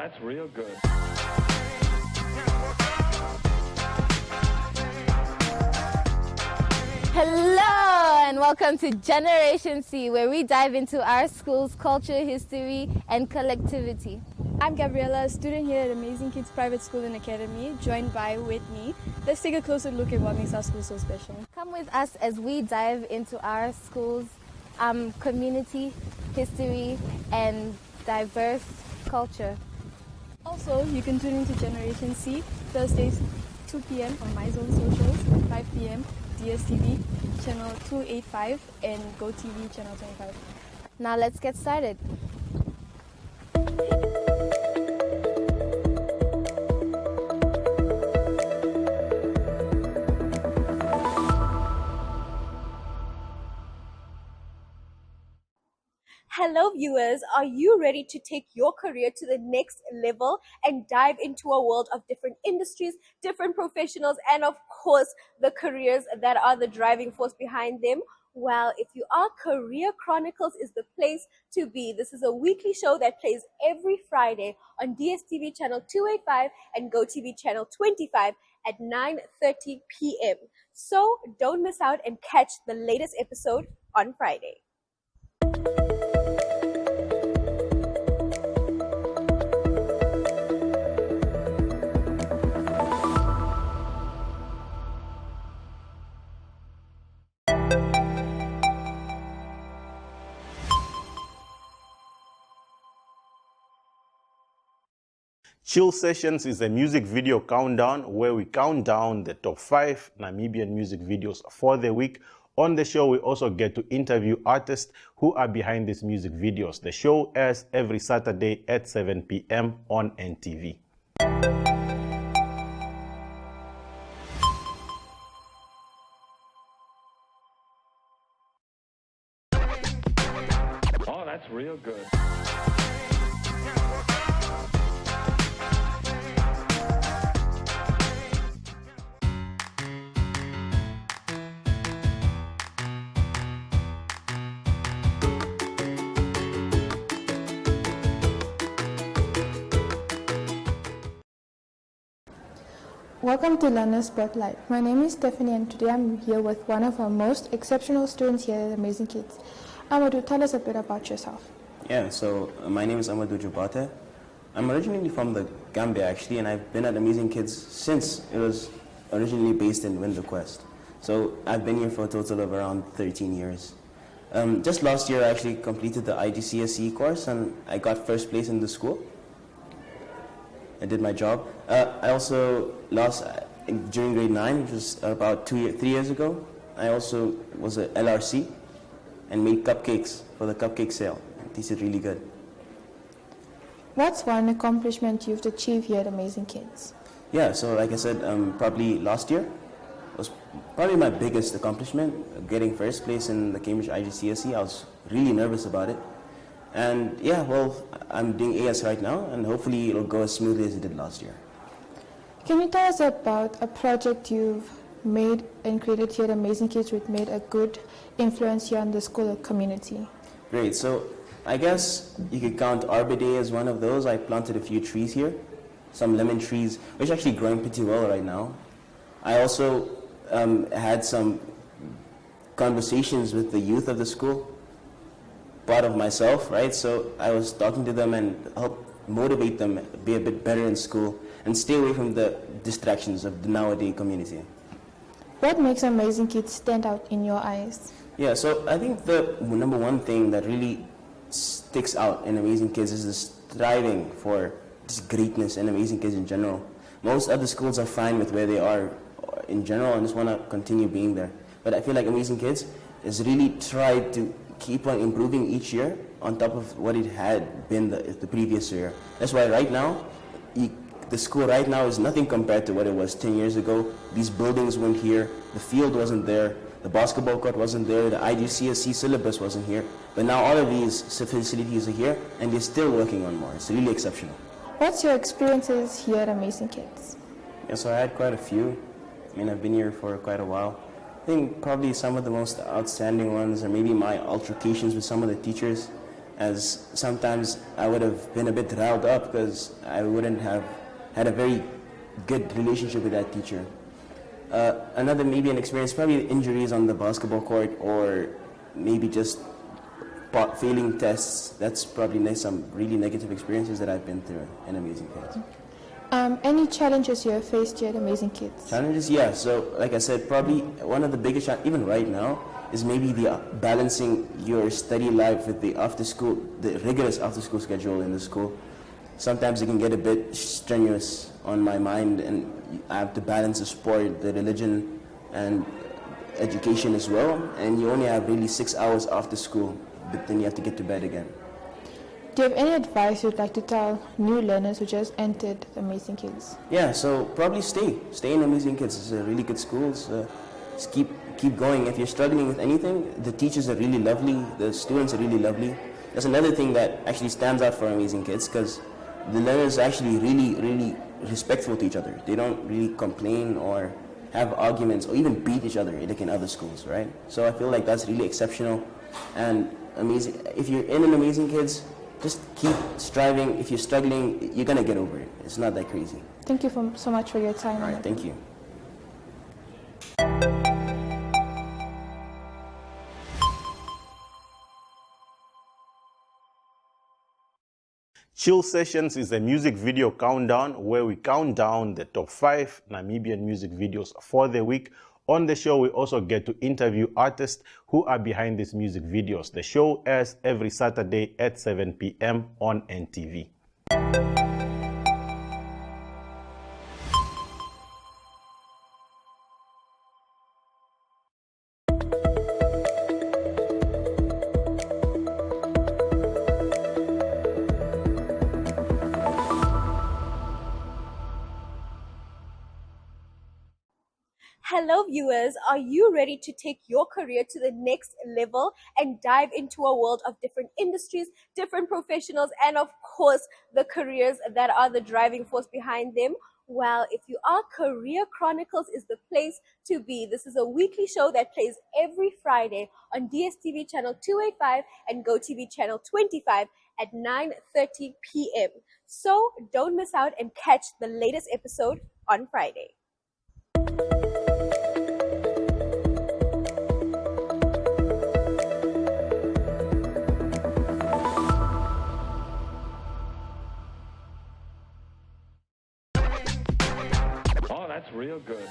that's real good. Hello and welcome to Generation C, where we dive into our school's culture, history, and collectivity. I'm Gabriella, a student here at Amazing Kids Private School and Academy, joined by Whitney. Let's take a closer look at what makes our school so special. Come with us as we dive into our school's community, history, and diverse culture. Also, you can tune into Generation C Thursdays 2 p.m. on MyZone Socials, 5 p.m. DSTV channel 285 and GoTV channel 25. Now let's get started. Hello viewers, are you ready to take your career to the next level and dive into a world of different industries, different professionals, and of course the careers that are the driving force behind them? Well, if you are, Career Chronicles is the place to be. This is a weekly show that plays every Friday on DSTV channel 285 and GoTV channel 25 at 9:30 p.m. So don't miss out and catch the latest episode on Friday. Chill Sessions is a music video countdown where we count down the top 5 Namibian music videos for the week. On the show, we also get to interview artists who are behind these music videos. The show airs every Saturday at 7 p.m. on NTV. Oh, that's real good. Welcome to Learner Spotlight. My name is Stephanie and today I'm here with one of our most exceptional students here at Amazing Kids. Amadou, tell us a bit about yourself. Yeah, so my name is Amadou Jubate. I'm originally from the Gambia actually, and I've been at Amazing Kids since it was originally based in Windhoek. So I've been here for a total of around 13 years. Just last year I actually completed the IGCSE course and I got first place in the school. I did my job. I also during grade 9, which was about 3 years ago, I also was an LRC and made cupcakes for the cupcake sale. It tasted really good. What's one accomplishment you've achieved here at Amazing Kids? Yeah, so like I said, probably last year was probably my biggest accomplishment, getting first place in the Cambridge IGCSE. I was really nervous about it. And yeah, well, I'm doing AS right now, and hopefully it'll go as smoothly as it did last year. Can you tell us about a project you've made and created here at Amazing Kids which made a good influence here on the school community? Great, so I guess you could count Arbor Day as one of those. I planted a few trees here, some lemon trees, which are actually growing pretty well right now. I also had some conversations with the youth of the school, part of myself, right? So I was talking to them and help motivate them be a bit better in school and stay away from the distractions of the nowadays community. What makes Amazing Kids stand out in your eyes? Yeah, so I think the number one thing that really sticks out in Amazing Kids is this striving for this greatness in Amazing Kids in general. Most other schools are fine with where they are in general and just want to continue being there. But I feel like Amazing Kids has really tried to keep on improving each year on top of what it had been the previous year. That's why right now, the school right now is nothing compared to what it was 10 years ago. These buildings weren't here, the field wasn't there, the basketball court wasn't there, the IGCSE syllabus wasn't here. But now all of these facilities are here and they're still working on more. It's really exceptional. What's your experiences here at Amazing Kids? Yeah, so I had quite a few. I mean, I've been here for quite a while. I think probably some of the most outstanding ones are maybe my altercations with some of the teachers. as sometimes I would have been a bit riled up because I wouldn't have had a very good relationship with that teacher. Another maybe an experience, probably injuries on the basketball court, or maybe just failing tests. That's probably some really negative experiences that I've been through in Amazing Kids. Any challenges you have faced here at Amazing Kids? Challenges, yeah. So, like I said, probably one of the biggest challenges, even right now, is maybe the balancing your study life with the rigorous after-school schedule in the school. Sometimes it can get a bit strenuous on my mind, and I have to balance the sport, the religion, and education as well. And you only have really 6 hours after school, but then you have to get to bed again. Do you have any advice you'd like to tell new learners who just entered Amazing Kids? Yeah, so probably stay in Amazing Kids. It's a really good school. Just keep going. If you're struggling with anything, the teachers are really lovely, the students are really lovely. That's another thing that actually stands out for Amazing Kids, because the learners are actually really, really respectful to each other. They don't really complain or have arguments or even beat each other like in other schools, right? So I feel like that's really exceptional and amazing. If you're in an Amazing Kids, just keep striving. If you're struggling, you're gonna get over it. It's not that crazy. Thank you so much for your time. All right, thank you. Chill Sessions is a music video countdown where we count down the top 5 Namibian music videos for the week. On the show, we also get to interview artists who are behind these music videos. The show airs every Saturday at 7 p.m. on NTV. Hello viewers, are you ready to take your career to the next level and dive into a world of different industries, different professionals, and of course the careers that are the driving force behind them? Well, if you are, Career Chronicles is the place to be. This is a weekly show that plays every Friday on DSTV channel 285 and GoTV channel 25 at 9:30 p.m. So don't miss out and catch the latest episode on Friday. Oh, that's real good.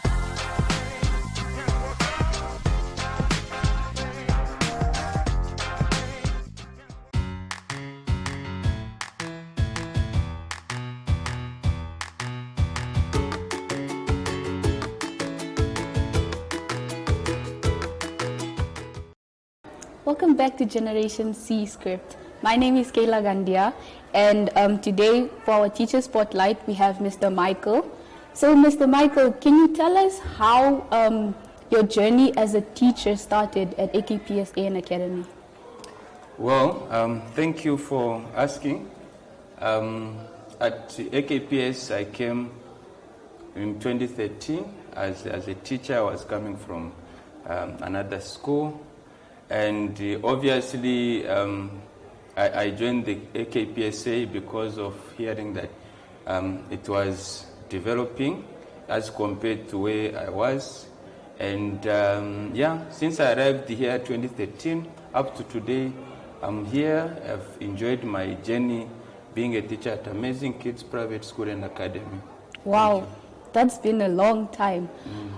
Welcome back to Generation C Script. My name is Kayla Gandia, and today for our Teacher Spotlight we have Mr. Michael. So Mr. Michael, can you tell us how your journey as a teacher started at AKPS AN Academy? Well, thank you for asking. At AKPS I came in 2013 as a teacher. I was coming from another school. And obviously, I joined the AKPSA because of hearing that it was developing as compared to where I was. And since I arrived here 2013 up to today, I'm here. I've enjoyed my journey being a teacher at Amazing Kids Private School and Academy. Wow. That's been a long time.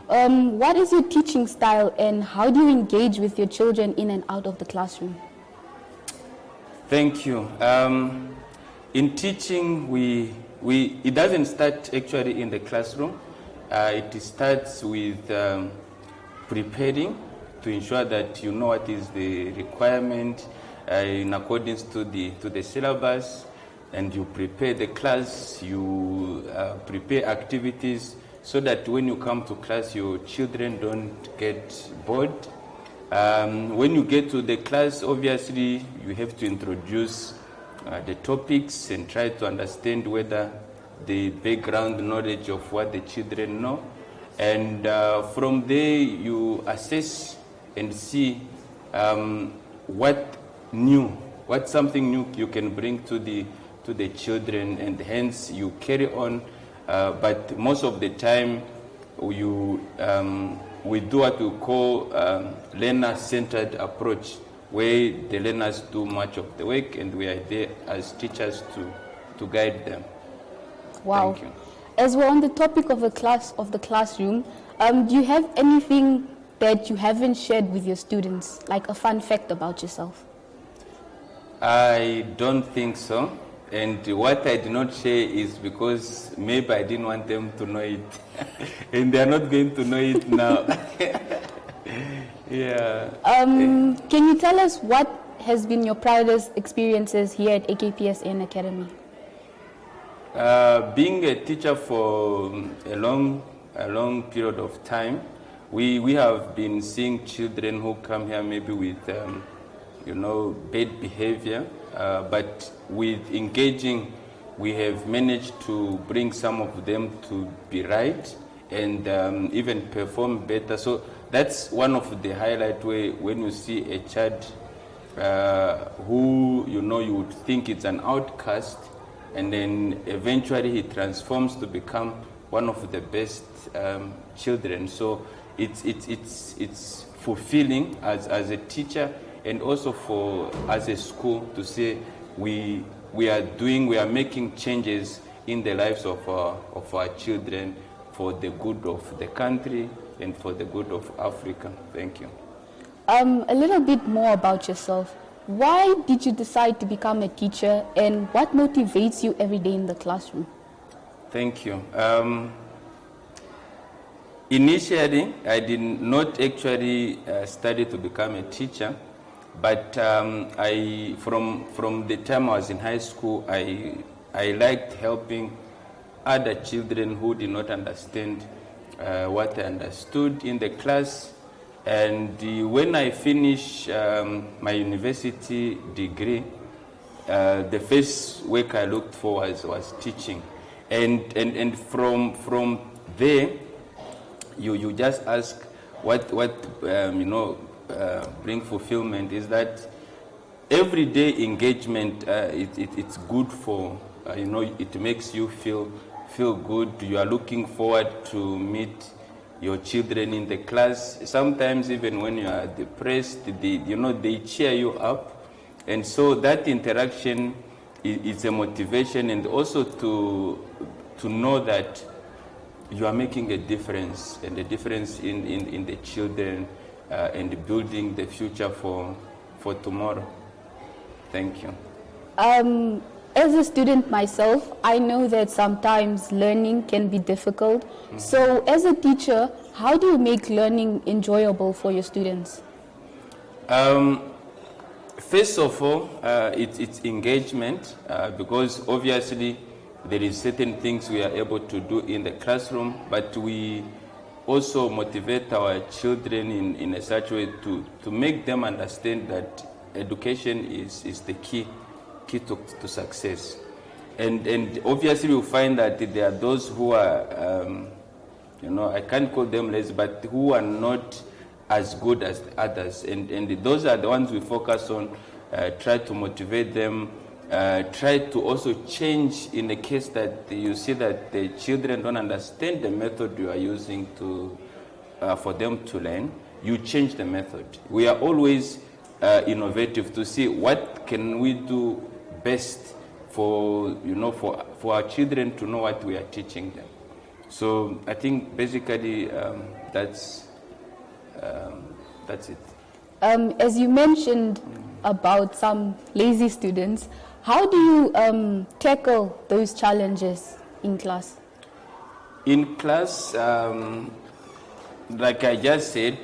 What is your teaching style and how do you engage with your children in and out of the classroom? Thank you. In teaching, it doesn't start actually in the classroom. It starts with preparing to ensure that you know what is the requirement in accordance to the syllabus. And you prepare the class, you prepare activities so that when you come to class, your children don't get bored. When you get to the class, obviously, you have to introduce the topics and try to understand whether the background knowledge of what the children know. And from there, you assess and see what new what's something new you can bring to the children, and hence you carry on. But most of the time, we do what we call learner-centered approach, where the learners do much of the work, and we are there as teachers to guide them. Wow. Thank you. As we're on the topic of the classroom, do you have anything that you haven't shared with your students, like a fun fact about yourself? I don't think so. And what I did not share is because maybe I didn't want them to know it. And they are not going to know it now. Yeah. Can you tell us what has been your proudest experiences here at AKPSN Academy? Being a teacher for a long period of time, we have been seeing children who come here maybe with bad behavior, but with engaging, we have managed to bring some of them to be right and even perform better. So that's one of the highlights where when you see a child who you would think it's an outcast, and then eventually he transforms to become one of the best children. So it's fulfilling as a teacher, and also as a school to say we are making changes in the lives of our children for the good of the country and for the good of Africa. Thank you. A little bit more about yourself. Why did you decide to become a teacher, and what motivates you every day in the classroom? Thank you. Initially, I did not actually study to become a teacher, but from the time I was in high school, I liked helping other children who did not understand what I understood in the class. And when I finished my university degree, the first work I looked for was teaching. And from there, you just ask what bring fulfillment is that everyday engagement. It's good for it makes you feel good. You are looking forward to meet your children in the class. Sometimes even when you are depressed, they cheer you up, and so that interaction is a motivation, and also to know that you are making a difference, and a difference in the children, and building the future for tomorrow. Thank you. As a student myself, I know that sometimes learning can be difficult. Mm-hmm. So as a teacher, how do you make learning enjoyable for your students? First of all, it's engagement, because obviously there is certain things we are able to do in the classroom, but we also motivate our children in a such way to make them understand that education is the key to success. And obviously you find that there are those who are, I can't call them lazy, but who are not as good as the others. And those are the ones we focus on, try to motivate them, try to also change in the case that you see that the children don't understand the method you are using for them to learn. You change the method. We are always innovative to see what can we do best for our children to know what we are teaching them. So I think basically that's it. As you mentioned about some lazy students, how do you tackle those challenges in class? In class, like I just said,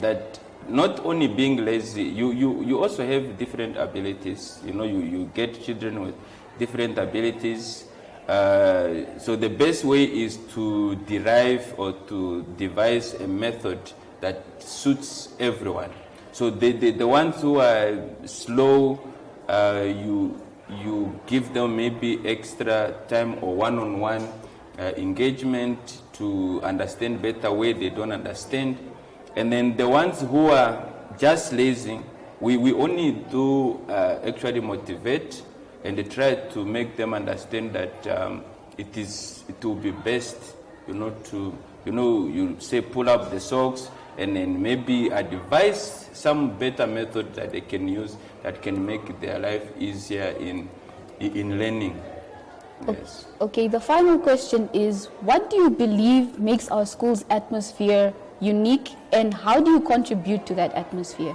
that not only being lazy, you also have different abilities. You get children with different abilities. So the best way is to derive or to devise a method that suits everyone. So the ones who are slow, you give them maybe extra time or one-on-one engagement to understand better where they don't understand. And then the ones who are just lazy, we only do actually motivate and try to make them understand that it will be best, you say pull up the socks and then maybe advise some better method that they can use that can make their life easier in learning. Yes. Okay, the final question is, what do you believe makes our school's atmosphere unique, and how do you contribute to that atmosphere?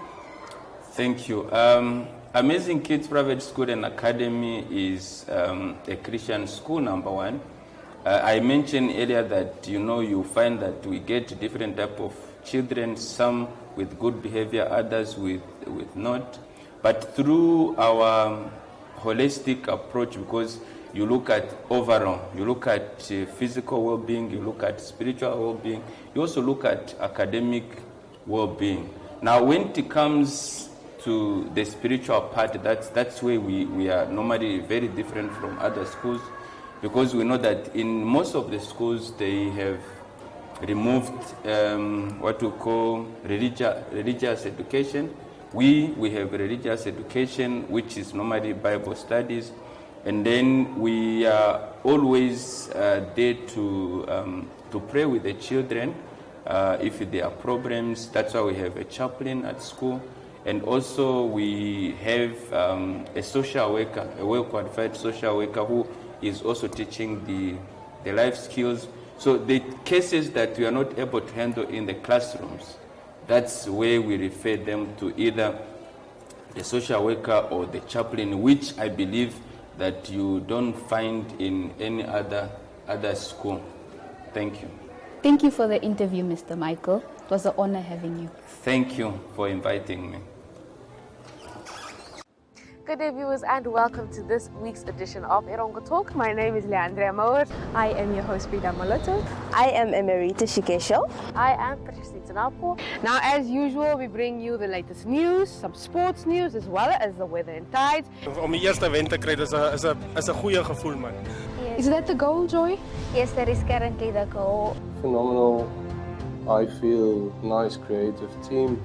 Thank you. Amazing Kids Private School and Academy is a Christian school, number one. I mentioned earlier that, you find that we get different type of children, some with good behavior, others with not. But through our holistic approach, because you look at overall, you look at physical well-being, you look at spiritual well-being, you also look at academic well-being. Now, when it comes to the spiritual part, that's where we are normally very different from other schools, because we know that in most of the schools they have removed what we call religious education. We have religious education, which is normally Bible studies, and then we are always there to pray with the children if there are problems. That's why we have a chaplain at school. And also we have a social worker, a well-qualified social worker who is also teaching the life skills. So the cases that we are not able to handle in the classrooms, that's where we refer them to either the social worker or the chaplain, which I believe that you don't find in any other school. Thank you. Thank you for the interview, Mr. Michael. It was an honor having you. Thank you for inviting me. Good day, viewers, and welcome to this week's edition of Erongo Talk. My name is Leandria Mauer. I am your host, Frida Moloto. I am Emerita Shikesho. I am Patricia Tanapo. Now, as usual, we bring you the latest news, some sports news, as well as the weather and tides. Om die eerste wen te kry, is 'n goeie gevoel, man. Yes. Is that the goal, Joy? Yes, that is currently the goal. Phenomenal. I feel nice, creative team.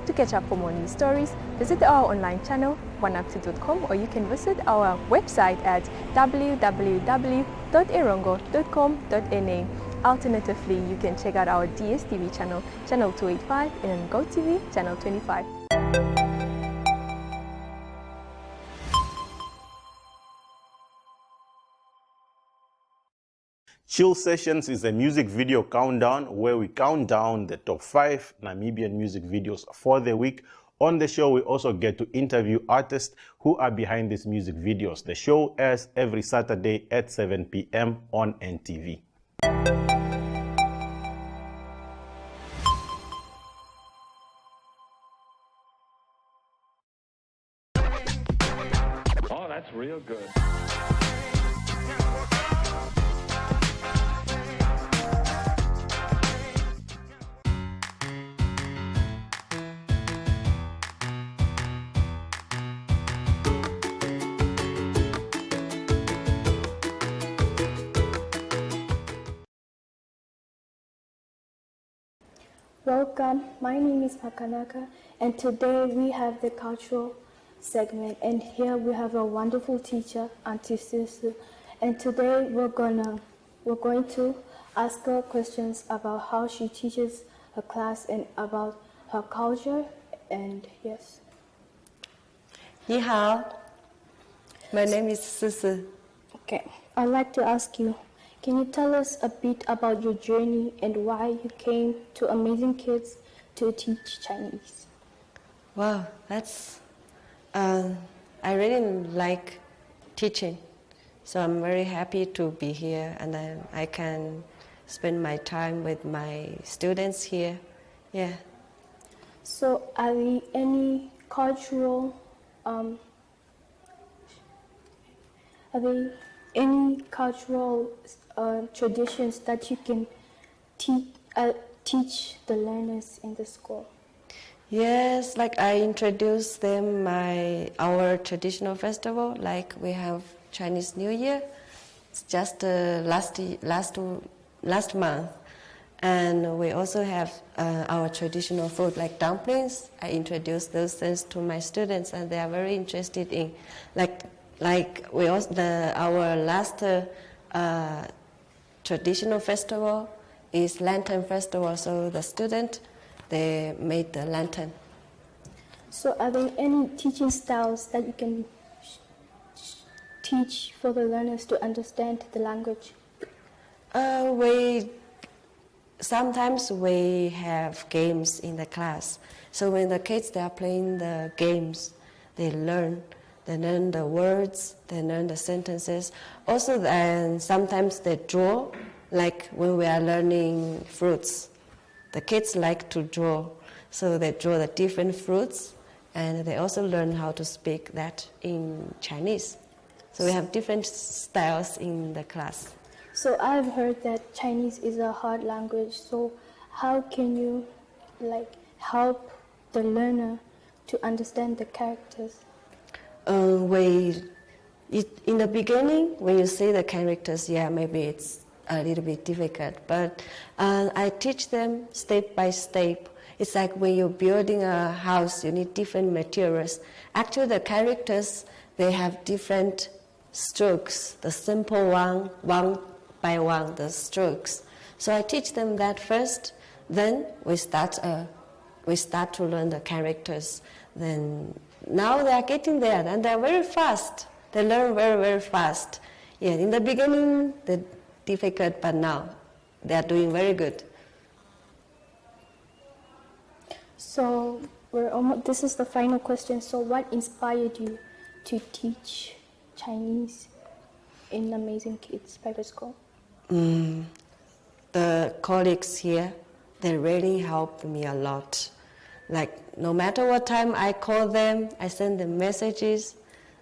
To catch up for more news stories, visit our online channel, oneup2.com, or you can visit our website at www.erongo.com.na. Alternatively, you can check out our DSTV channel, channel 285, and on GoTV, channel 25. Chill Sessions is a music video countdown where we count down the top 5 Namibian music videos for the week. On the show, we also get to interview artists who are behind these music videos. The show airs every Saturday at 7 p.m. on NTV. Oh, that's real good. Welcome, my name is Makanaka, and today we have the cultural segment, and here we have a wonderful teacher, Auntie Sisu, and today we're going to ask her questions about how she teaches her class and about her culture, and yes. Ni hao. My name is Sisu. Okay, I'd like to ask you, can you tell us a bit about your journey and why you came to Amazing Kids to teach Chinese? Wow, that's... I really like teaching, so I'm very happy to be here, and I can spend my time with my students here. Yeah. So are there any cultural traditions that you can teach the learners in the school? Yes, like I introduced them our traditional festival. Like we have Chinese New Year. It's just last month, And we also have our traditional food like dumplings. I introduce those things to my students, and they are very interested in. Like we also our last traditional festival is Lantern Festival. So the student, they made the lantern. So are there any teaching styles that you can teach for the learners to understand the language? Sometimes we have games in the class. So when the kids, they are playing the games, they learn the words, they learn the sentences. Also, then sometimes they draw, like when we are learning fruits. The kids like to draw, so they draw the different fruits, and they also learn how to speak that in Chinese. So we have different styles in the class. So I've heard that Chinese is a hard language. So how can you help the learner to understand the characters? In the beginning, when you say the characters, maybe it's a little bit difficult. But I teach them step by step. It's like when you're building a house, you need different materials. Actually, the characters, they have different strokes. The simple one by one, the strokes. So I teach them that first. Then we start to learn the characters. Then now they are getting there, and they're very fast. They learn very, very fast. Yeah, in the beginning, they're difficult, but now they are doing very good. So this is the final question. So what inspired you to teach Chinese in Amazing Kids Private School? The colleagues here, they really helped me a lot. Like, no matter what time I call them, I send them messages,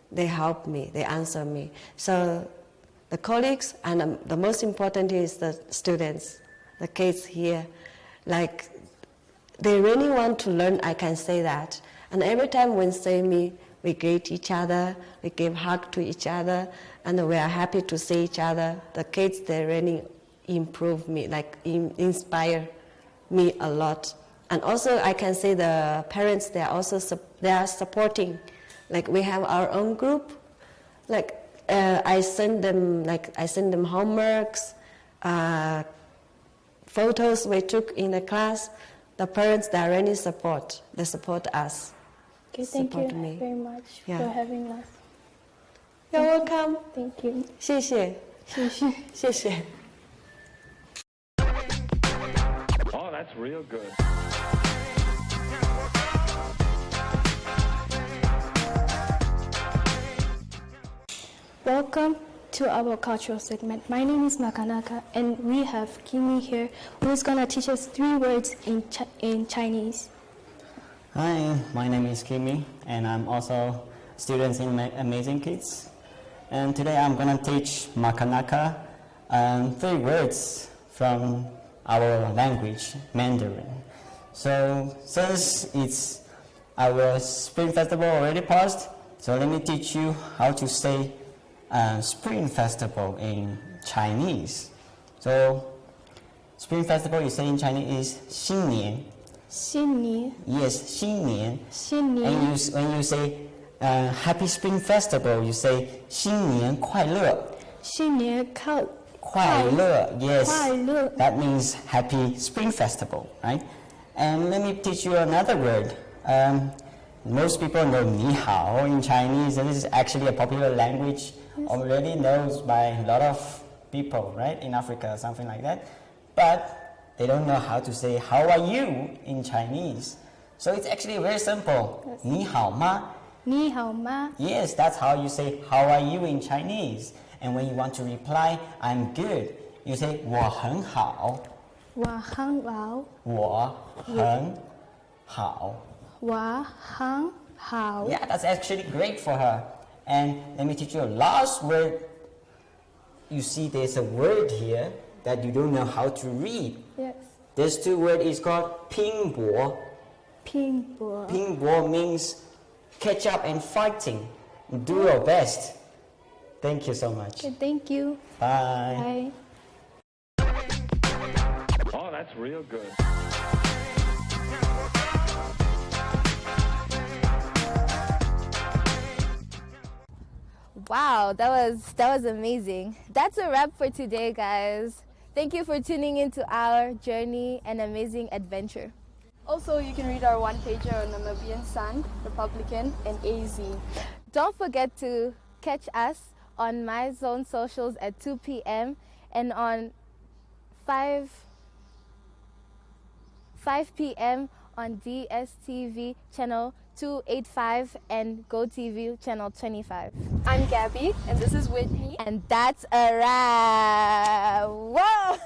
they help me, they answer me. So the colleagues, and the most important is the students, the kids here, like, they really want to learn, I can say that. And every time when they meet, we greet each other, we give hug to each other, and we are happy to see each other. The kids, they really improve me, like inspire me a lot. And also I can say the parents, they are supporting. Like we have our own group. Like I send them homeworks, photos we took in the class. The parents, they really support. They support us. Okay, thank you very much for having us. You're welcome. Thank you. 谢谢. 谢谢. Oh, that's real good. Welcome to our cultural segment. My name is Makanaka, and we have Kimi here, who's gonna teach us 3 words in Chinese. Hi, my name is Kimi, and I'm also a student in Amazing Kids. And today I'm gonna teach Makanaka 3 words from our language, Mandarin. So since it's our Spring Festival already passed, so let me teach you how to say Spring Festival in Chinese. So Spring Festival you say in Chinese is 新年. 新年. Yes, 新年. 新年. And when you say Happy Spring Festival, you say 新年快乐. 新年快乐, yes. 快乐. That means Happy Spring Festival, right? And let me teach you another word. Most people know 你好 in Chinese, and this is actually a popular language already known by a lot of people, right, in Africa, something like that. But they don't know how to say how are you in Chinese. So it's actually very simple. 你好吗? 你好吗? Yes, that's how you say how are you in Chinese. And when you want to reply, I'm good, you say 我很好. 我很好. 我很好. 我很好. Yeah, that's actually great for her. And let me teach you a last word. You see there's a word here that you don't know how to read. Yes. This 2 word is called 拼搏. 拼搏. 拼搏 means catch up and fighting. Do your best. Thank you so much. Okay, thank you. Bye. Bye. Oh, that's real good. Wow, that was amazing. That's a wrap for today, guys. Thank you for tuning into our journey and amazing adventure. Also, you can read our one-pager on Namibian Sun, Republican, and AZ. Don't forget to catch us on My Zone socials at 2 p.m. and on 5 p.m. on DSTV channel 285 and GoTV channel 25. I'm Gabby, and this is Whitney. And that's a wrap. Whoa!